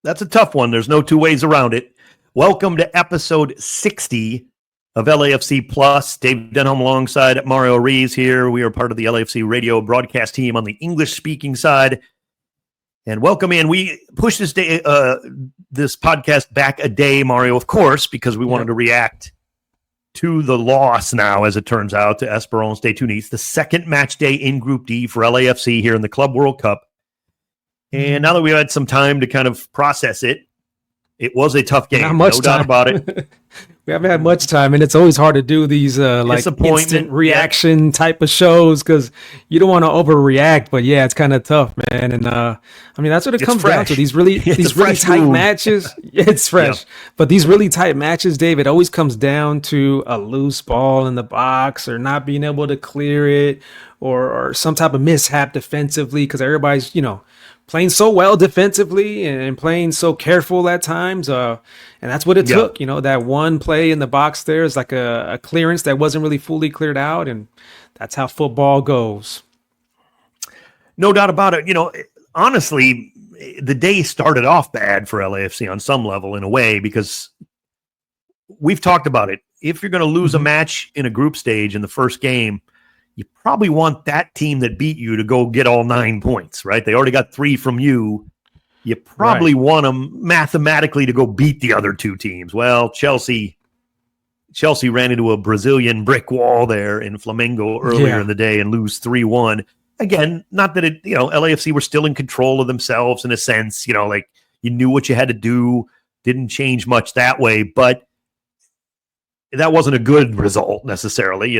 That's a tough one. There's no two ways around it. Welcome to episode 60 of LAFC Plus. Dave Denholm alongside Mario Ruiz here. We are part of the LAFC radio broadcast team on the English-speaking side. And welcome in. We pushed this podcast back a day, Mario, of course, because we wanted to react to the loss now, as it turns out, to Esperance de Tunis, the second match day in Group D for LAFC here in the Club World Cup. And now that we had some time to kind of process it, it was a tough game. No doubt about it. We haven't had much time, and it's always hard to do these like instant reaction type of shows because you don't want to overreact. But yeah, it's kind of tough, man. And I mean, that's what it comes down to. These really tight matches. It's fresh, but these really tight matches, Dave. It always comes down to a loose ball in the box, or not being able to clear it, or some type of mishap defensively because everybody's playing so well defensively and playing so careful at times. And that's what it took. That one play in the box there is like a clearance that wasn't really fully cleared out. And that's how football goes. No doubt about it. Honestly, the day started off bad for LAFC on some level in a way, because we've talked about it. If you're going to lose a match in a group stage in the first game, you probably want that team that beat you to go get all 9 points, right? They already got 3 from you. You probably want them mathematically to go beat the other 2 teams. Well, Chelsea ran into a Brazilian brick wall there in Flamengo earlier in the day and lose 3-1. Again, not that LAFC were still in control of themselves in a sense, like you knew what you had to do, didn't change much that way, but that wasn't a good result necessarily,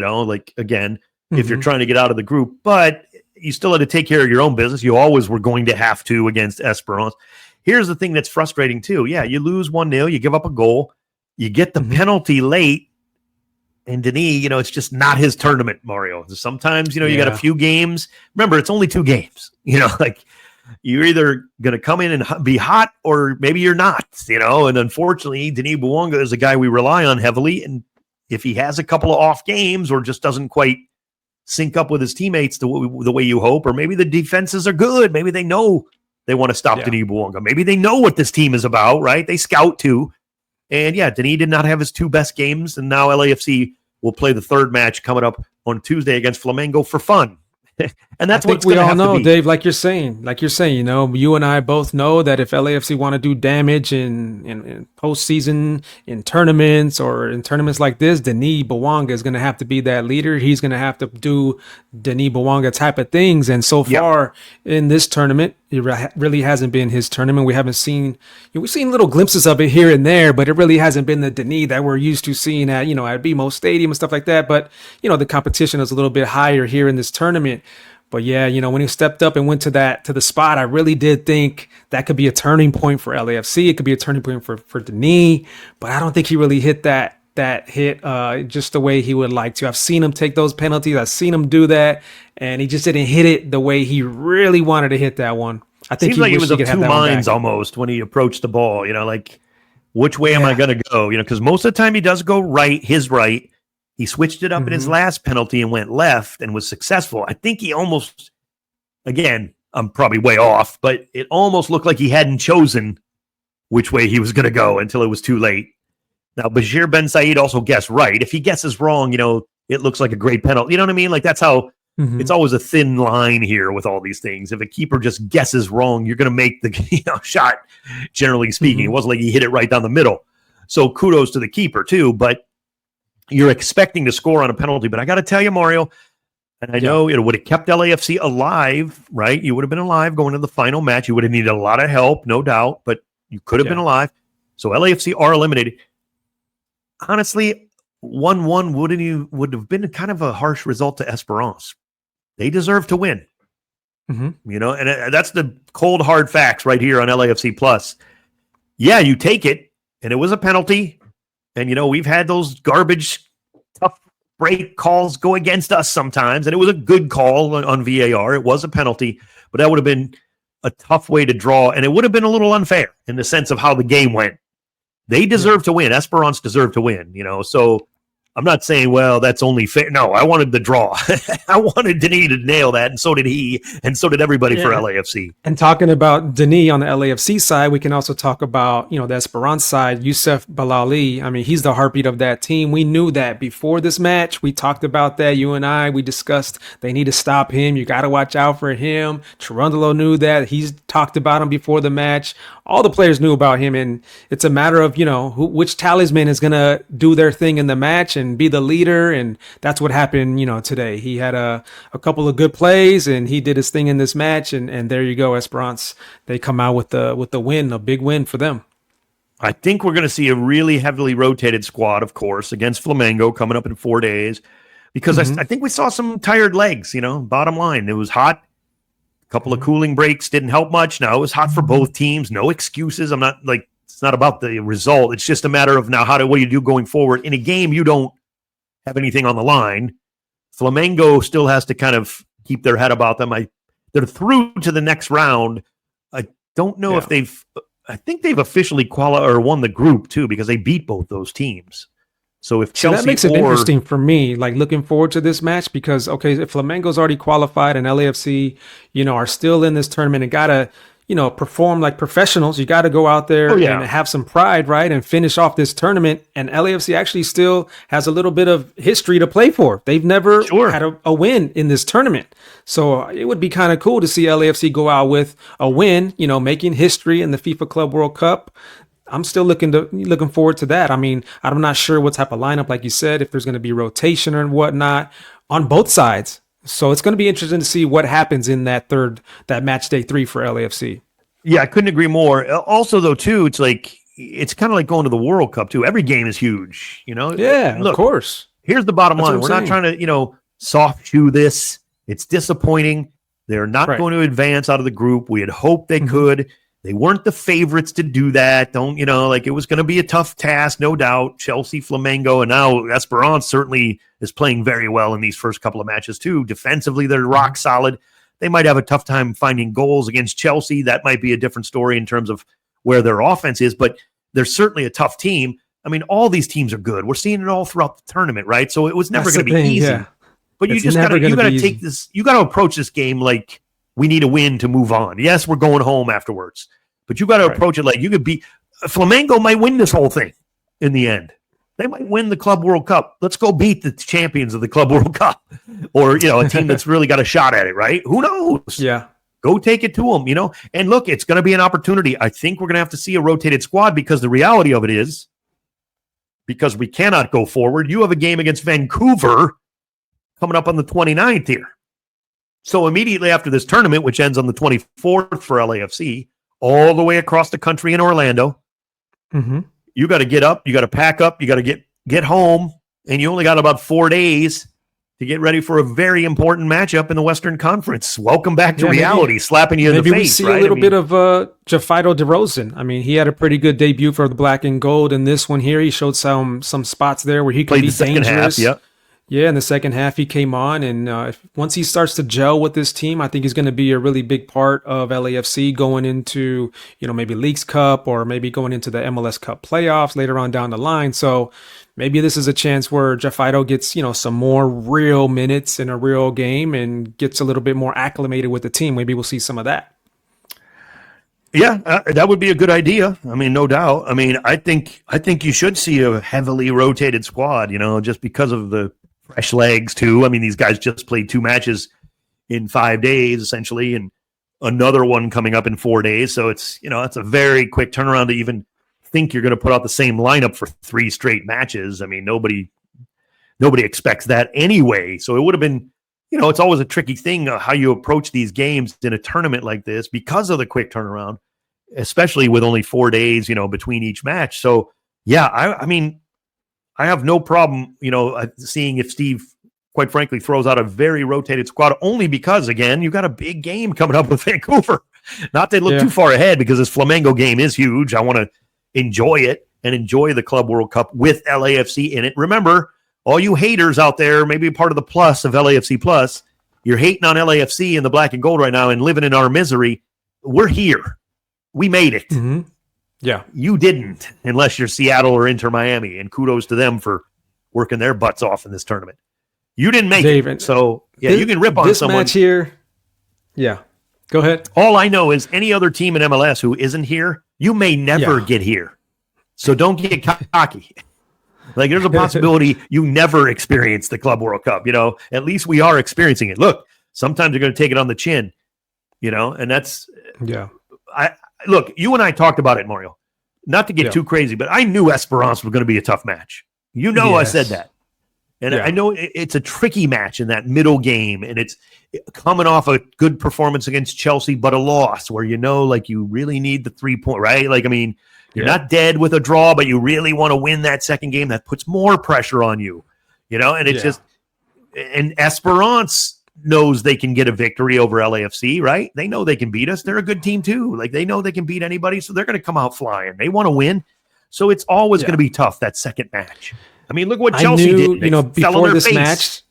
again, if you're trying to get out of the group, but you still had to take care of your own business. You always were going to have to against Esperance. Here's the thing that's frustrating too. Yeah, you lose 1-0, you give up a goal, you get the penalty late, and Denis, it's just not his tournament, Mario. Sometimes, you got a few games. Remember, it's only 2 games. Like you're either going to come in and be hot or maybe you're not, and unfortunately, Denis Bouanga is a guy we rely on heavily, and if he has a couple of off games or just doesn't quite sync up with his teammates the way you hope, or maybe the defenses are good. Maybe they know they want to stop Denis Bouanga. Maybe they know what this team is about, right? They scout too. And Denis did not have his 2 best games, and now LAFC will play the 3rd match coming up on Tuesday against Flamengo for fun. And that's what we all know, Dave, like you're saying, you and I both know that if LAFC want to do damage in postseason, in tournaments, or in tournaments like this, Denis Bouanga is going to have to be that leader. He's going to have to do Denis Bouanga type of things. And so far in this tournament, it really hasn't been his tournament. We've seen little glimpses of it here and there, but it really hasn't been the Denis that we're used to seeing at BMO Stadium and stuff like that. But, the competition is a little bit higher here in this tournament. But when he stepped up and went to the spot, I really did think that could be a turning point for LAFC. It could be a turning point for Denis, but I don't think he really hit that hit just the way he would like to. I've seen him take those penalties. I've seen him do that, and he just didn't hit it the way he really wanted to hit that one. I think seems like he was of 2 minds almost when he approached the ball. Like which way am I going to go? Because most of the time he does go right, his right. He switched it up in his last penalty and went left and was successful. I think he almost, again, I'm probably way off, but it almost looked like he hadn't chosen which way he was going to go until it was too late. Now, Bashir Ben Said also guessed right. If he guesses wrong, it looks like a great penalty. You know what I mean? Like that's how it's always a thin line here with all these things. If a keeper just guesses wrong, you're going to make the shot, generally speaking. It wasn't like he hit it right down the middle. So kudos to the keeper too, but you're expecting to score on a penalty. But I got to tell you, Mario, and I know it would have kept LAFC alive, right? You would have been alive going to the final match. You would have needed a lot of help, no doubt, but you could have been alive. So LAFC are eliminated. Honestly, 1-1 would have been kind of a harsh result to Esperance. They deserve to win. And that's the cold, hard facts right here on LAFC Plus. Yeah, you take it, and it was a penalty. And, we've had those garbage, tough break calls go against us sometimes. And it was a good call on VAR. It was a penalty, but that would have been a tough way to draw. And it would have been a little unfair in the sense of how the game went. They deserve to win. Esperance deserve to win, So I'm not saying, well, that's only fair. No, I wanted the draw. I wanted Denis to nail that, and so did he, and so did everybody for LAFC. And talking about Denis on the LAFC side, we can also talk about, the Esperance side, Youssef Balali. I mean, he's the heartbeat of that team. We knew that before this match. We talked about that. You and I, we discussed they need to stop him. You got to watch out for him. Cherundolo knew that. He's talked about him before the match. All the players knew about him, and it's a matter of, which talisman is going to do their thing in the match and be the leader, and that's what happened, today. He had a couple of good plays, and he did his thing in this match, and there you go, Esperance. They come out with the win, a big win for them. I think we're going to see a really heavily rotated squad, of course, against Flamengo coming up in 4 days, because I think we saw some tired legs, bottom line. It was hot. Couple of cooling breaks didn't help much. Now it was hot for both teams. No excuses. I'm not it's not about the result. It's just a matter of now what do you do going forward? In a game, you don't have anything on the line. Flamengo still has to kind of keep their head about them. They're through to the next round. I don't know if I think they've officially qualified or won the group too, because they beat both those teams. So if Chelsea that makes it interesting for me, looking forward to this match, because, if Flamengo's already qualified and LAFC, are still in this tournament and got to, perform like professionals, you got to go out there and have some pride, right? And finish off this tournament. And LAFC actually still has a little bit of history to play for. They've never had a win in this tournament. So it would be kind of cool to see LAFC go out with a win, making history in the FIFA Club World Cup. I'm still looking forward to that. I mean, I'm not sure what type of lineup, like you said, if there's going to be rotation or whatnot on both sides. So it's going to be interesting to see what happens in that match day 3 for LAFC. Yeah, I couldn't agree more. Also, though, too, it's kind of like going to the World Cup too. Every game is huge, Yeah, look, of course. Here's the bottom line: we're not trying to, soft shoe this. It's disappointing. They're not going to advance out of the group. We had hoped they could. They weren't the favorites to do that. It was going to be a tough task, no doubt. Chelsea, Flamengo, and now Esperance certainly is playing very well in these first couple of matches too. Defensively, they're rock solid. They might have a tough time finding goals against Chelsea. That might be a different story in terms of where their offense is, but they're certainly a tough team. I mean, all these teams are good. We're seeing it all throughout the tournament, right? So it was never going to be easy. Yeah. But you got to take this. You got to approach this game like we need a win to move on. Yes, we're going home afterwards, but you got to approach it like you could be. Flamengo might win this whole thing in the end. They might win the Club World Cup. Let's go beat the champions of the Club World Cup, or a team that's really got a shot at it, right? Who knows? Yeah, go take it to them, And look, it's going to be an opportunity. I think we're going to have to see a rotated squad, because the reality of it is, because we cannot go forward. You have a game against Vancouver coming up on the 29th here. So immediately after this tournament, which ends on the 24th for LAFC, all the way across the country in Orlando, you got to get up, you got to pack up, you got to get home, and you only got about 4 days to get ready for a very important matchup in the Western Conference. Welcome back to reality, slapping you in the face. Maybe we see a little bit of Jafito DeRozan. I mean, he had a pretty good debut for the Black and Gold in this one here. He showed some spots there where he could be dangerous. Yeah, in the second half, he came on, and once he starts to gel with this team, I think he's going to be a really big part of LAFC going into, maybe Leagues Cup, or maybe going into the MLS Cup playoffs later on down the line. So maybe this is a chance where Jafito gets, some more real minutes in a real game and gets a little bit more acclimated with the team. Maybe we'll see some of that. Yeah, that would be a good idea. I mean, no doubt. I mean, I think you should see a heavily rotated squad, just because of the fresh legs too. I mean, these guys just played 2 matches in 5 days essentially, and another one coming up in 4 days. So it's, it's a very quick turnaround to even think you're going to put out the same lineup for 3 straight matches. I mean, nobody expects that anyway. So it would have been, it's always a tricky thing how you approach these games in a tournament like this because of the quick turnaround, especially with only 4 days, between each match. So yeah, I mean, I have no problem, seeing if Steve, quite frankly, throws out a very rotated squad, only because, again, you got a big game coming up with Vancouver. Not to look too far ahead, because this Flamengo game is huge. I want to enjoy it and enjoy the Club World Cup with LAFC in it. Remember, all you haters out there, maybe part of the plus of LAFC Plus, you're hating on LAFC and the Black and Gold right now and living in our misery. We're here. We made it. Yeah. You didn't, unless you're Seattle or Inter Miami, and kudos to them for working their butts off in this tournament. You didn't make David, it, so you can rip on this someone. Match here. Yeah, go ahead. All I know is any other team in MLS who isn't here, you may never get here. So don't get cocky. Like there's a possibility you never experience the Club World Cup. At least we are experiencing it. Look, sometimes you're going to take it on the chin. And that's look. You and I talked about it, Mario. Not to get too crazy, but I knew Esperance was going to be a tough match. I said that. And I know it's a tricky match in that middle game, and it's coming off a good performance against Chelsea, but a loss where you really need the 3 point, right? You're not dead with a draw, but you really want to win that second game. That puts more pressure on you, and it's just – and Esperance knows they can get a victory over LAFC, right? They know they can beat us. They're a good team too. They know they can beat anybody, so they're going to come out flying. They want to win. So it's always going to be tough, that second match. Look what Chelsea did. Before this match,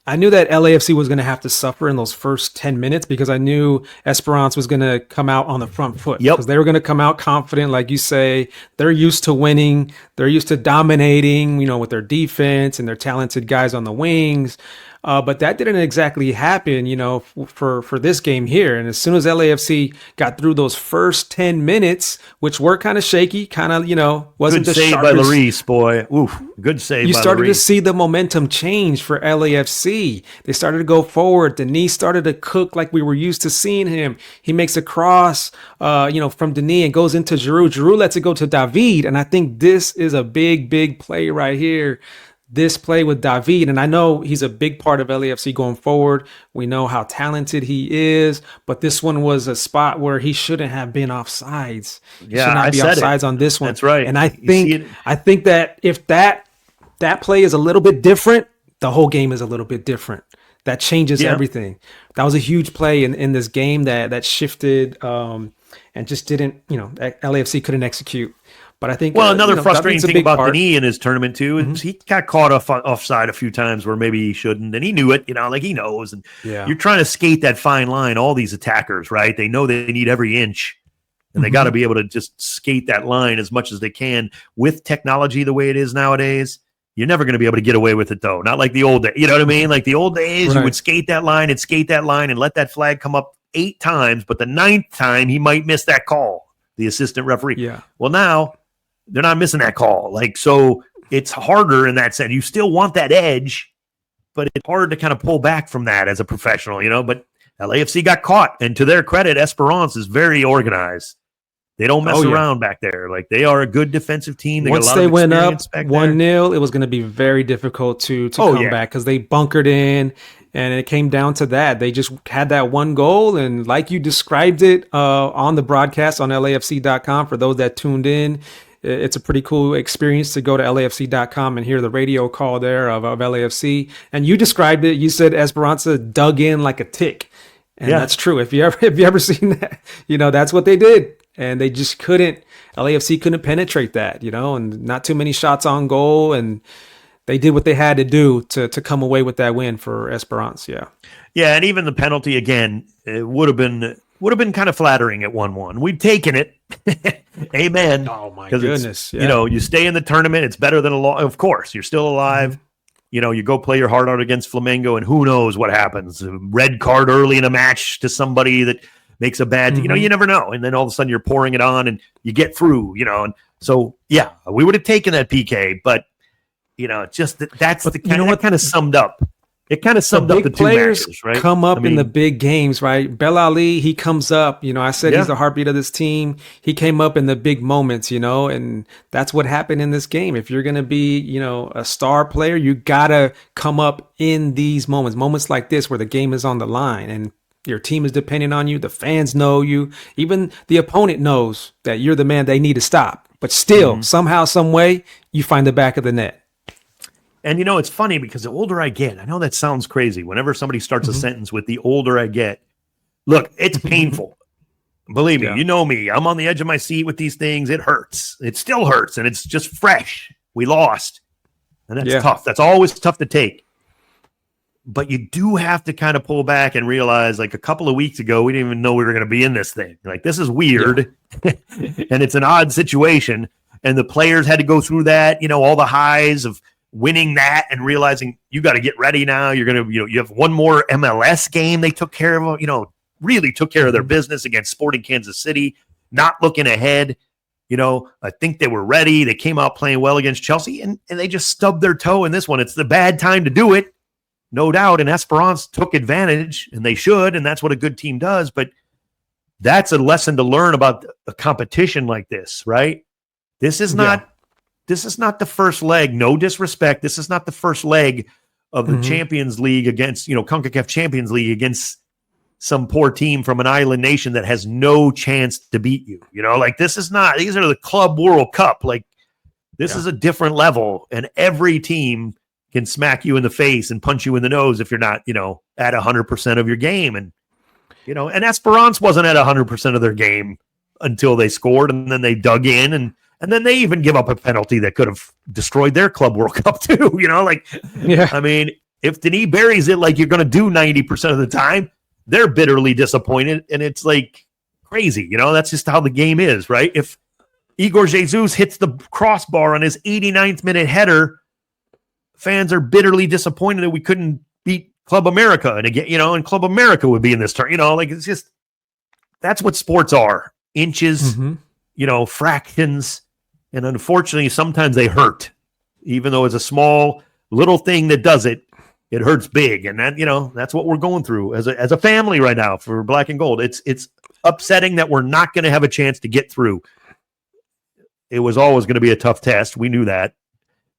I knew that LAFC was going to have to suffer in those first 10 minutes because I knew Esperance was going to come out on the front foot. Because they were going to come out confident, like you say. They're used to winning. They're used to dominating, with their defense and their talented guys on the wings. But that didn't exactly happen, for this game here. And as soon as LAFC got through those first 10 minutes, which were kind of shaky, wasn't the save sharpest. By Lloris, boy. Oof, good save. You by started Lloris. to see the momentum change for LAFC. They started to go forward. Denis started to cook like we were used to seeing him. He makes a cross, from Denis and goes into Giroud. Giroud lets it go to David. And I think this is a big, big play right here. This play with David, and I know he's a big part of LAFC going forward. We know how talented he is, but this one was a spot where he shouldn't have been offsides. He should not be offsides on this one. That's right. And I think that if that play is a little bit different, the whole game is a little bit different. That changes everything. That was a huge play in this game that shifted and just didn't, LAFC couldn't execute. But I think another frustrating thing about Denis in his tournament too is Mm-hmm. he got caught offside a few times where maybe he shouldn't, and he knew it. He knows. And you're trying to skate that fine line. All these attackers, right? They know they need every inch, and they got to be able to just skate that line as much as they can. With technology the way it is nowadays, you're never going to be able to get away with it though. Not like the old days. You know what I mean? Like the old days, you would skate that line and let that flag come up 8 times, but the 9th time he might miss that call. The assistant referee. Yeah. Well, now. They're not missing that call. So it's harder in that sense. You still want that edge, but it's hard to kind of pull back from that as a professional, But LAFC got caught, and to their credit, Esperance is very organized. They don't mess around back there. They are a good defensive team. Once they went up 1-0, it was going to be very difficult to come back because they bunkered in, and it came down to that. They just had that one goal, and like you described it on the broadcast on LAFC.com, for those that tuned in, it's a pretty cool experience to go to LAFC.com and hear the radio call there of LAFC. And you described it. You said Esperanza dug in like a tick. And that's true. If you ever seen that, that's what they did. And they just LAFC couldn't penetrate that, and not too many shots on goal. And they did what they had to do to come away with that win for Esperance. Yeah. Yeah. And even the penalty again, it would have been kind of flattering at 1-1. We've taken it. Amen. Oh my goodness. You stay in the tournament. It's better than a loss. Of course, you're still alive. You go play your heart out against Flamengo, and who knows what happens. A red card early in a match to somebody that makes a bad, you never know. And then all of a sudden you're pouring it on and you get through, and so, we would have taken that PK, but just that's the kind of kind of summed up. It kind of summed up the two matches, right? Come up in the big games, right? Bel Ali, he comes up. I said he's the heartbeat of this team. He came up in the big moments, and that's what happened in this game. If you're going to be, a star player, you got to come up in these moments like this where the game is on the line and your team is depending on you. The fans know you. Even the opponent knows that you're the man they need to stop. But still, somehow, some way, you find the back of the net. And it's funny because the older I get, I know that sounds crazy. Whenever somebody starts a sentence with the older I get, look, it's painful. Believe me, you know me. I'm on the edge of my seat with these things. It hurts. It still hurts. And it's just fresh. We lost. And that's tough. That's always tough to take. But you do have to kind of pull back and realize, like a couple of weeks ago, we didn't even know we were going to be in this thing. Like, this is weird. And it's an odd situation. And the players had to go through that, all the highs of winning that and realizing you got to get ready now. You're going to, you have one more MLS game. They took care of, really took care of their business against Sporting Kansas City, not looking ahead. I think they were ready. They came out playing well against Chelsea, and they just stubbed their toe in this one. It's the bad time to do it, no doubt. And Esperance took advantage, and they should, and that's what a good team does. But that's a lesson to learn about a competition like this, right? This is not the first leg. No disrespect. This is not the first leg of the Champions League against, CONCACAF Champions League against some poor team from an island nation that has no chance to beat you. This is not, these are the Club World Cup. This is a different level, and every team can smack you in the face and punch you in the nose if you're not, at 100% of your game. And, and Esperance wasn't at 100% of their game until they scored, and then they dug in, and then they even give up a penalty that could have destroyed their Club World Cup too. I mean, if Denis buries it like you're going to do 90% of the time, they're bitterly disappointed, and it's crazy. That's just how the game is, right? If Igor Jesus hits the crossbar on his 89th minute header, fans are bitterly disappointed that we couldn't beat Club America. And again, and Club America would be in this turn, it's just, that's what sports are. Inches, fractions. And unfortunately, sometimes they hurt, even though it's a small little thing that does it. It hurts big, and that that's what we're going through as a family right now for Black and Gold. It's upsetting that we're not going to have a chance to get through. It was always going to be a tough test. We knew that,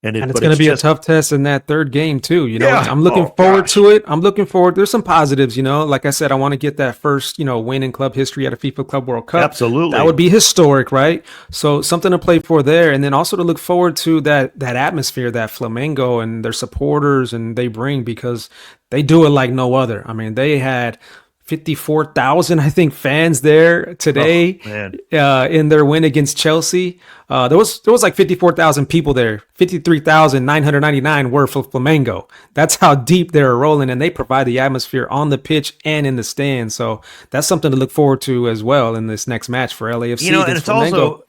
and it's going to be a tough test in that third game too. Yeah. I'm looking forward to it. I'm looking forward. There's some positives. Like I said, I want to get that first win in club history at a FIFA Club World Cup. Absolutely, that would be historic, right? So something to play for there, and then also to look forward to that atmosphere that Flamengo and their supporters and they bring, because they do it like no other. I mean, they had 54,000, I think, fans there today in their win against Chelsea. There was like 54,000 people there. 53,999 were for Flamengo. That's how deep they're rolling, and they provide the atmosphere on the pitch and in the stands. So that's something to look forward to as well in this next match for LAFC. And it's Flamengo.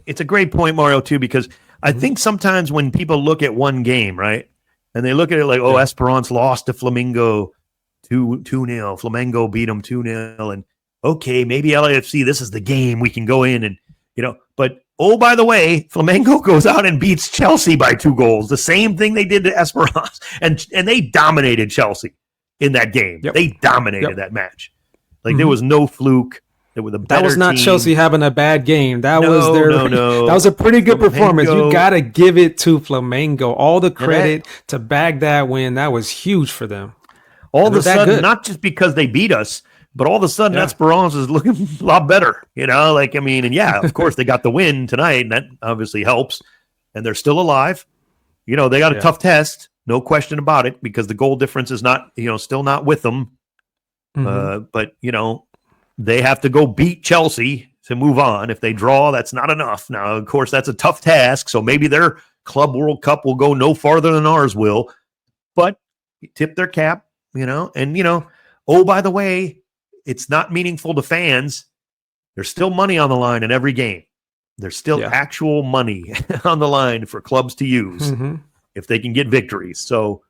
it's a great point, Mario, too, because I think sometimes when people look at one game, right, and they look at it like, Esperance lost to Flamingo 2-0. Flamengo beat them 2-0. And okay, maybe LAFC, this is the game we can go in and, but by the way, Flamengo goes out and beats Chelsea by 2 goals. The same thing they did to Esperance. And they dominated Chelsea in that game. Yep. They dominated that match. There was no fluke. They were the better That was not team. Chelsea having a bad game. That was No. That was a pretty good Flamengo, performance. You got to give it to Flamengo. All the credit to bag that win. That was huge for them. All of a sudden, not just because they beat us, but all of a sudden, Esperance is looking a lot better. Of course, they got the win tonight, and that obviously helps. And they're still alive. They got a tough test, no question about it, because the goal difference is not, still not with them. But they have to go beat Chelsea to move on. If they draw, that's not enough. Now, of course, that's a tough task. So maybe their Club World Cup will go no farther than ours will. But tip their cap. By the way, it's not meaningful to fans. There's still money on the line in every game. There's still actual money on the line for clubs to use if they can get victories. So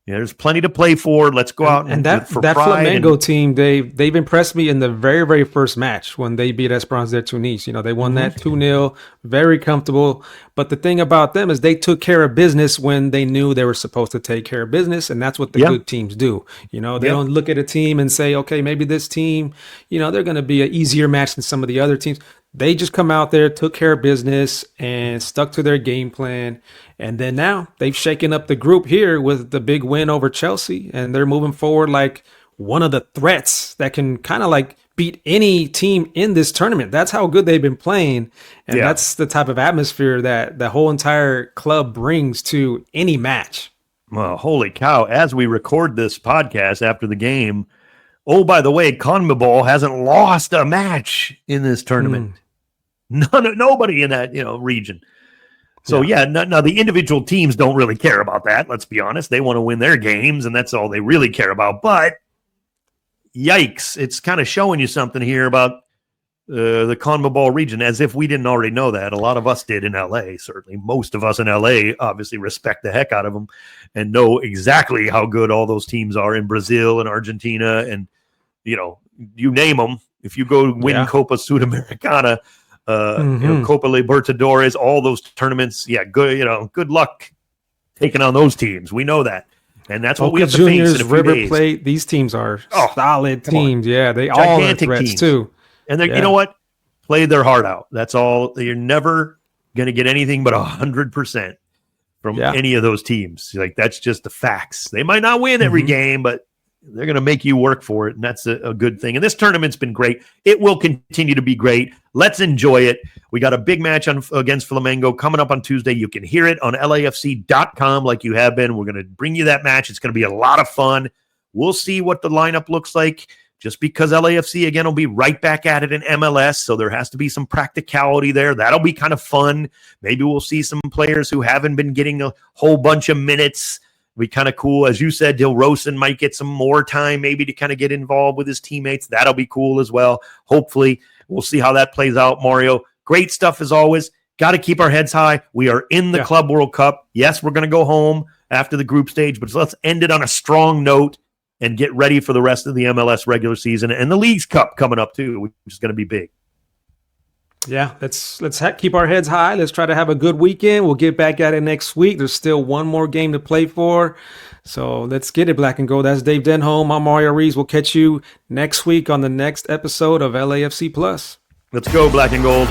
there's plenty to play for. Let's go out and that Flamengo team. They've impressed me in the very, very first match when they beat Esperance de Tunis. They won that 2-0, very comfortable. But the thing about them is they took care of business when they knew they were supposed to take care of business, and that's what the good teams do. They don't look at a team and say, okay, maybe this team, they're going to be an easier match than some of the other teams. They just come out there, took care of business, and stuck to their game plan. And then now they've shaken up the group here with the big win over Chelsea, and they're moving forward like one of the threats that can kind of beat any team in this tournament. That's how good they've been playing. And that's the type of atmosphere that the whole entire club brings to any match. Well, holy cow. As we record this podcast after the game, by the way, CONMEBOL hasn't lost a match in this tournament. Nobody in that region. So now the individual teams don't really care about that. Let's be honest; they want to win their games, and that's all they really care about. But yikes, it's kind of showing you something here about the CONMEBOL region, as if we didn't already know that. A lot of us did in LA, certainly. Most of us in LA obviously respect the heck out of them and know exactly how good all those teams are in Brazil and Argentina and, you name them. If you go win Copa Sudamericana, Copa Libertadores, all those tournaments, good luck taking on those teams. We know that. And that's what we have to face in a few River days. Plate, these teams are solid teams. Yeah, they Gigantic all are threats teams. too. And you know what? Play their heart out. That's all. You're never going to get anything but 100% from any of those teams. Like, that's just the facts. They might not win every game, but they're going to make you work for it, and that's a good thing. And this tournament's been great. It will continue to be great. Let's enjoy it. We got a big match against Flamengo coming up on Tuesday. You can hear it on LAFC.com like you have been. We're going to bring you that match. It's going to be a lot of fun. We'll see what the lineup looks like, just because LAFC, again, will be right back at it in MLS, so there has to be some practicality there. That'll be kind of fun. Maybe we'll see some players who haven't been getting a whole bunch of minutes. Be kind of cool. As you said, Dil Rosen might get some more time maybe to kind of get involved with his teammates. That'll be cool as well. Hopefully, we'll see how that plays out, Mario. Great stuff as always. Got to keep our heads high. We are in the Club World Cup. Yes, we're going to go home after the group stage, but let's end it on a strong note and get ready for the rest of the MLS regular season and the Leagues Cup coming up too, which is going to be big. Yeah, let's keep our heads high. Let's try to have a good weekend. We'll get back at it next week. There's still one more game to play for. So let's get it, Black and Gold. That's Dave Denholm. I'm Mario Ruiz. We'll catch you next week on the next episode of LAFC Plus. Let's go, Black and Gold.